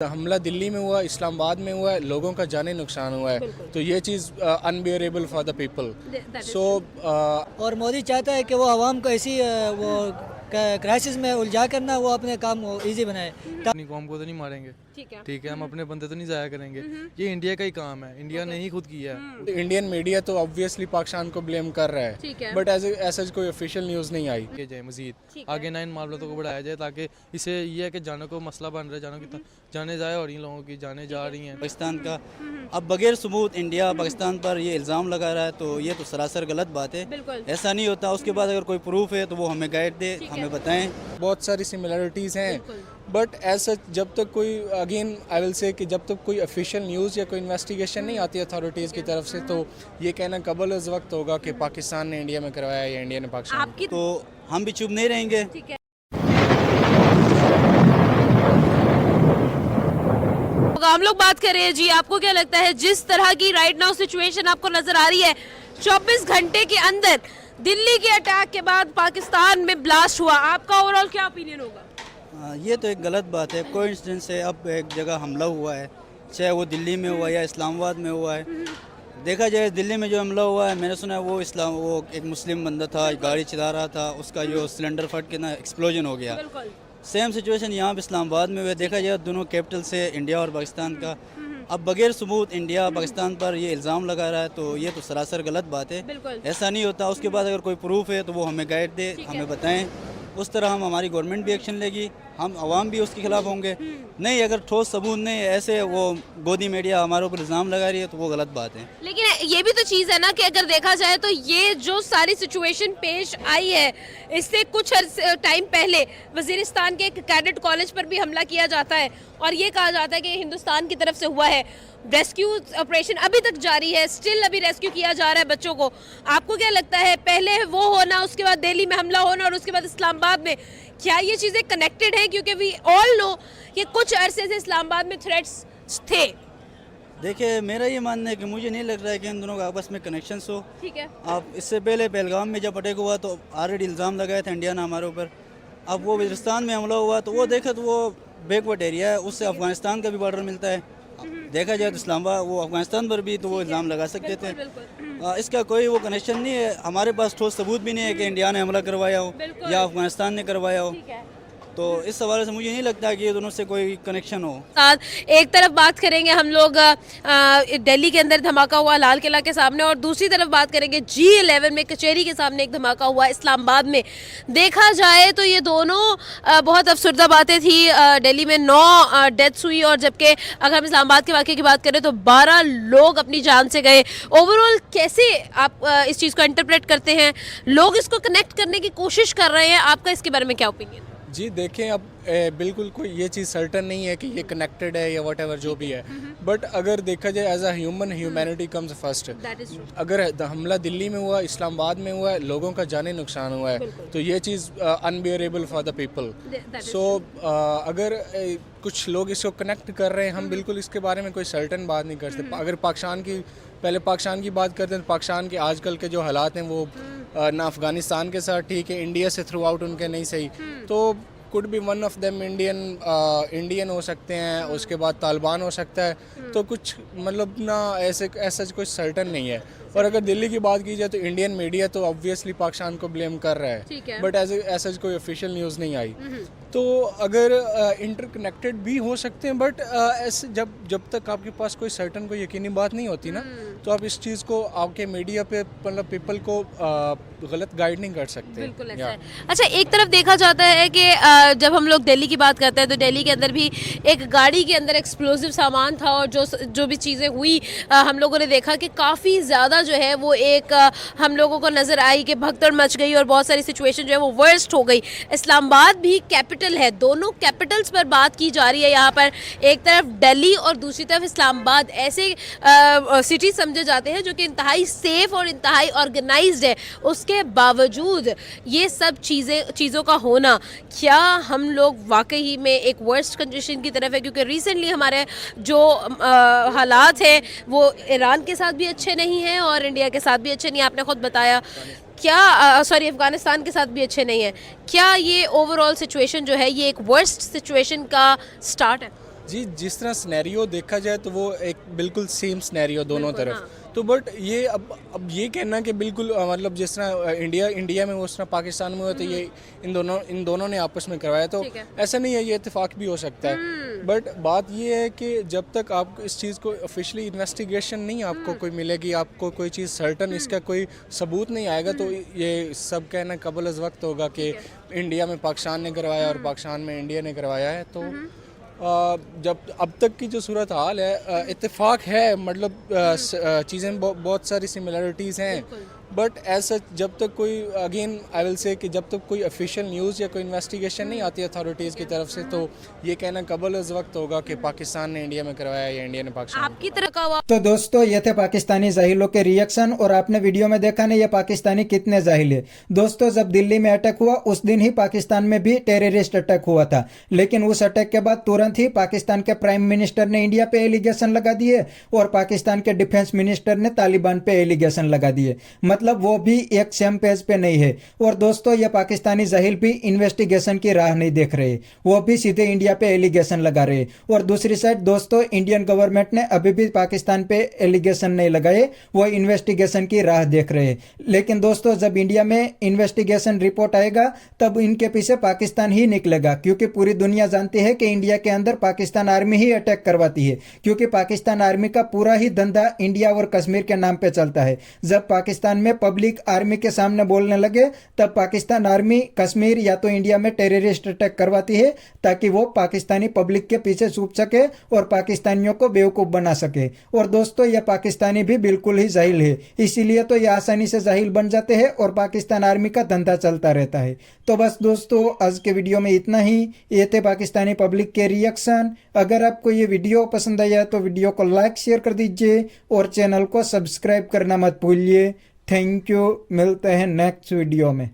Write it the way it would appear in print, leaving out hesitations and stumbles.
हमला दिल्ली में हुआ, इस्लामाबाद में हुआ है, लोगों का जाने नुकसान हुआ है, तो ये चीज़ अनबियरेबल फॉर द पीपल। सो और मोदी चाहता है कि वो आवाम को ऐसी वो क्राइसिस में उलझा करना वो अपने काम को ईजी बनाए। अपनी कौम को तो नहीं मारेंगे, ठीक है, हम अपने बंदे तो नहीं जाया करेंगे। ये इंडिया का ही काम है, इंडिया ने ही खुद किया है। इंडियन मीडिया तो ऑब्वियसली पाकिस्तान को ब्लेम कर रहा है, बट ऐसा कोई ऑफिशियल न्यूज़ नहीं आई। किया जाए मजीद आगे इन मामलों को बढ़ाया जाए, ताकि इससे ये है कि जाने को मसला बन रहा है, जाने की जाने जाए और इन लोगों की जाने जा रही हैं। पाकिस्तान का अब बगैर सबूत इंडिया पाकिस्तान पर ये इल्ज़ाम लगा रहा है, तो ये तो सरासर गलत बात है। ऐसा नहीं होता। उसके बाद अगर कोई प्रूफ है तो वो हमें गाइड दे, हमें बताएं। बहुत सारी सिमिलरिटीज़ हैं, बट ऐसा जब तक कोई अगेन आई विल से कि जब तक कोई ऑफिशियल न्यूज़ या कोई इन्वेस्टिगेशन नहीं आती अथॉरिटीज़ की तरफ से, तो ये कहना कबल उस वक्त होगा कि पाकिस्तान ने इंडिया में करवाया या इंडिया ने पाकिस्तान में। तो हम भी चुप नहीं रहेंगे। हम लोग बात कर रहे हैं जी, आपको क्या लगता है जिस तरह की राइट नाउ सिचुएशन आपको नजर आ रही है, 24 घंटे के अंदर दिल्ली के अटैक के बाद पाकिस्तान में ब्लास्ट हुआ, आपका ओवरऑल क्या ओपिनियन होगा? ये तो एक गलत बात है। कोइंसिडेंस से अब एक जगह हमला हुआ है, चाहे वो दिल्ली में हुआ या इस्लामाबाद में हुआ है। देखा जाए दिल्ली में जो हमला हुआ है, मैंने सुना है वो एक मुस्लिम बंदा था, गाड़ी चला रहा था, उसका जो सिलेंडर फट के ना एक्सप्लोजन हो गया। सेम सिचुएशन यहाँ पे इस्लामाबाद में हुआ। देखा जाए दोनों कैपिटल से इंडिया और पाकिस्तान का अब बगैर सबूत इंडिया पाकिस्तान पर ये इल्ज़ाम लगा रहा है, तो ये तो सरासर गलत बात है। ऐसा नहीं होता। उसके बाद अगर कोई प्रूफ है तो वो हमें गाइड दे, हमें बताएं। उस तरह हमारी गवर्नमेंट भी एक्शन लेगी, हम आवाम भी उसके खिलाफ होंगे। नहीं, अगर ठोस सबूत नहीं, ऐसे वो गोदी मीडिया हमारे ऊपर इल्ज़ाम लगा रही है, तो वो गलत बात है। लेकिन ये भी तो चीज़ है ना कि अगर देखा जाए तो ये जो सारी सिचुएशन पेश आई है, इससे कुछ टाइम पहले वजीरिस्तान के एक कैडेट कॉलेज पर भी हमला किया जाता है और ये कहा जाता है कि हिंदुस्तान की तरफ से हुआ है। रेस्क्यू ऑपरेशन अभी तक जारी है, स्टिल अभी रेस्क्यू किया जा रहा है बच्चों को। आपको क्या लगता है, पहले वो होना, उसके बाद दिल्ली में हमला होना और उसके बाद इस्लामाबाद में, क्या ये चीज़ें कनेक्टेड हैं? क्योंकि वी ऑल नो कि कुछ अरसे से इस्लामाबाद में थ्रेट्स थे। देखिए, मेरा ये मानना है कि मुझे नहीं लग रहा है कि इन दोनों का आपस में कनेक्शन हो। ठीक है। आप इससे पहले पहलगाम में जब अटैक हुआ तो ऑलरेडी इल्ज़ाम लगाया था इंडिया ने हमारे ऊपर। अब वो वज़ीरिस्तान में हमला हुआ तो वो देखा तो वो बैकवर्ड एरिया है, उससे अफगानिस्तान का भी बॉर्डर मिलता है। देखा जाए तो इस्लामाबाद वो अफगानिस्तान पर भी तो वो इल्ज़ाम लगा सकते थे। इसका कोई वो कनेक्शन नहीं है। हमारे पास ठोस सबूत भी नहीं है कि इंडिया ने हमला करवाया हो या अफगानिस्तान ने करवाया हो। तो इस हवाले से मुझे नहीं लगता कि ये दोनों से कोई कनेक्शन हो। एक तरफ बात करेंगे हम लोग दिल्ली के अंदर धमाका हुआ लाल किला के सामने, और दूसरी तरफ बात करेंगे G11 में कचहरी के सामने एक धमाका हुआ इस्लामाबाद में। देखा जाए तो ये दोनों बहुत अफसरदा बातें थी। दिल्ली में 9 डेथ्स हुई और जबकि अगर हम इस्लामाबाद के वाक़े की बात करें तो 12 लोग अपनी जान से गए। ओवरऑल कैसे आप इस चीज़ को इंटरप्रेट करते हैं? लोग इसको कनेक्ट करने की कोशिश कर रहे हैं, आपका इसके बारे में क्या ओपिनियन? जी देखें, अब बिल्कुल कोई ये चीज़ सर्टन नहीं है कि ये कनेक्टेड है या वट एवर जो भी है, बट अगर देखा जाए as a human, humanity comes first. अगर हमला दिल्ली में हुआ, इस्लामाबाद में हुआ है, लोगों का जाने नुकसान हुआ है, तो ये चीज़ अनबियरेबल फॉर द पीपल। सो अगर कुछ लोग इसको कनेक्ट कर रहे हैं, हम बिल्कुल इसके बारे में कोई सर्टन बात नहीं कर सकते। अगर पाकिस्तान की बात करते हैं तो पाकिस्तान के आजकल के जो हालात हैं वो ना अफ़गानिस्तान के साथ ठीक है, इंडिया से थ्रू आउट उनके नहीं सही, तो could be one of them Indian हो सकते हैं, उसके बाद तालिबान हो सकता है। तो कुछ मतलब ना ऐसा कोई सर्टन नहीं है। और अगर दिल्ली की बात की जाए तो इंडियन मीडिया तो ऑब्वियसली पाकिस्तान को ब्लेम कर रहा है, बट ऐसा कोई ऑफिशियल न्यूज़ नहीं आई। तो अगर इंटरकनेक्टेड भी हो सकते हैं, बट ऐसे जब तक आपके पास कोई सर्टन कोई यकीनी बात नहीं होती ना, तो आप इस चीज़ को आपके मीडिया पे मतलब पीपल को गलत गाइड नहीं कर सकते। बिल्कुल ऐसा है। अच्छा, एक तरफ देखा जाता है कि जब हम लोग दिल्ली की बात करते हैं तो दिल्ली के अंदर भी एक गाड़ी के अंदर एक्सप्लोजिव सामान था और जो भी चीज़ें हुई, हम लोगों ने देखा कि काफ़ी ज़्यादा जो है वो एक हम लोगों को नज़र आई कि भगदड़ मच गई और बहुत सारी सिचुएशन जो है वो वर्स्ट हो गई। इस्लामाबाद भी कैपिटल है, दोनों कैपिटल्स पर बात की जा रही है यहाँ पर। एक तरफ दिल्ली और दूसरी तरफ इस्लामाबाद ऐसे सिटी समझे जाते हैं जो कि इंतहाई सेफ और इंतहाई ऑर्गेनाइज्ड है। उसके बावजूद ये सब चीज़ों का होना, क्या हम लोग वाकई में एक वर्स्ट कंडीशन की तरफ है? क्योंकि रिसेंटली हमारे जो हालात हैं वो ईरान के साथ भी अच्छे नहीं हैं और इंडिया के साथ भी अच्छे नहीं, आपने खुद बताया। क्या अफगानिस्तान के साथ भी अच्छे नहीं है। क्या ये ओवरऑल सिचुएशन जो है ये एक वर्स्ट सिचुएशन का स्टार्ट है? जी जिस तरह स्नैरियो देखा जाए तो वो एक बिल्कुल सेम स्नैरियो दोनों तरफ। तो बट ये अब ये कहना कि बिल्कुल मतलब जिस तरह इंडिया में उस तरह पाकिस्तान में हुआ तो ये इन दोनों ने आपस में करवाया, तो ऐसा नहीं है, ये इत्तेफाक भी हो सकता है। बट बात ये है कि जब तक आप इस चीज़ को ऑफिशियली इन्वेस्टिगेशन नहीं आपको कोई मिलेगी, आपको कोई चीज़ सर्टन इसका कोई सबूत नहीं आएगा, तो ये सब कहना कबल अज़ वक्त होगा कि इंडिया में पाकिस्तान ने करवाया और पाकिस्तान में इंडिया ने करवाया है। तो जब अब तक की जो सूरत हाल है, इत्तेफाक है, मतलब चीज़ें बहुत सारी सिमिलरिटीज़ हैं, बट ऐसा जब तक कोई अगेन आई विल से कि जब तक कोई ऑफिशियल न्यूज़ या कोई इन्वेस्टिगेशन नहीं आती अथॉरिटीज़ की तरफ से, तो ये कहना कबल अज़ वक्त होगा कि पाकिस्तान ने इंडिया में करवाया या इंडिया ने पाकिस्तान में। आपकी तरह का हुआ। तो दोस्तों ये थे पाकिस्तानी जाहिलों के रिएक्शन, और आपने वीडियो में देखा ना ये पाकिस्तानी कितने जाहिल है। दोस्तों जब दिल्ली में अटैक हुआ उस दिन ही पाकिस्तान में भी टेररिस्ट अटैक हुआ था, लेकिन उस अटैक के बाद तुरंत ही पाकिस्तान के प्राइम मिनिस्टर ने इंडिया पे एलिगेशन लगा दिए और पाकिस्तान के डिफेंस मिनिस्टर ने तालिबान पे एलिगेशन लगा दिए। मतलब वो भी एक सेम पेज पे नहीं है। और दोस्तों ये पाकिस्तानी जाहिल भी इन्वेस्टिगेशन की राह नहीं देख रहे, वो भी सीधे इंडिया पे एलिगेशन लगा रहे। और दूसरी साइड दोस्तों इंडियन गवर्नमेंट ने अभी भी पाकिस्तान पे एलिगेशन नहीं लगाए, वो इन्वेस्टिगेशन की राह देख रहे। लेकिन दोस्तों जब इंडिया में इन्वेस्टिगेशन रिपोर्ट आएगा तब इनके पीछे पाकिस्तान ही निकलेगा, क्योंकि पूरी दुनिया जानती है कि इंडिया के अंदर पाकिस्तान आर्मी ही अटैक करवाती है, क्योंकि पाकिस्तान आर्मी का पूरा ही धंधा इंडिया और कश्मीर के नाम पे चलता है। जब पाकिस्तान में पब्लिक आर्मी के सामने बोलने लगे तब पाकिस्तान आर्मी कश्मीर या तो इंडिया में टेररिस्ट अटैक करवाती है ताकि वो पाकिस्तानी पब्लिक के पीछे छुप सके और पाकिस्तानियों को बेवकूफ बना सके। और दोस्तों ये पाकिस्तानी भी बिल्कुल ही जाहिल है, इसीलिए तो ये आसानी से जाहिल बन जाते हैं और पाकिस्तान आर्मी का धंधा चलता रहता है। तो बस दोस्तों आज के वीडियो में इतना ही। ये थे पाकिस्तानी पब्लिक के रिएक्शन। अगर आपको ये वीडियो पसंद आया तो वीडियो को लाइक शेयर कर दीजिए और चैनल को सब्सक्राइब करना मत भूलिए। थैंक यू, मिलते हैं नेक्स्ट वीडियो में।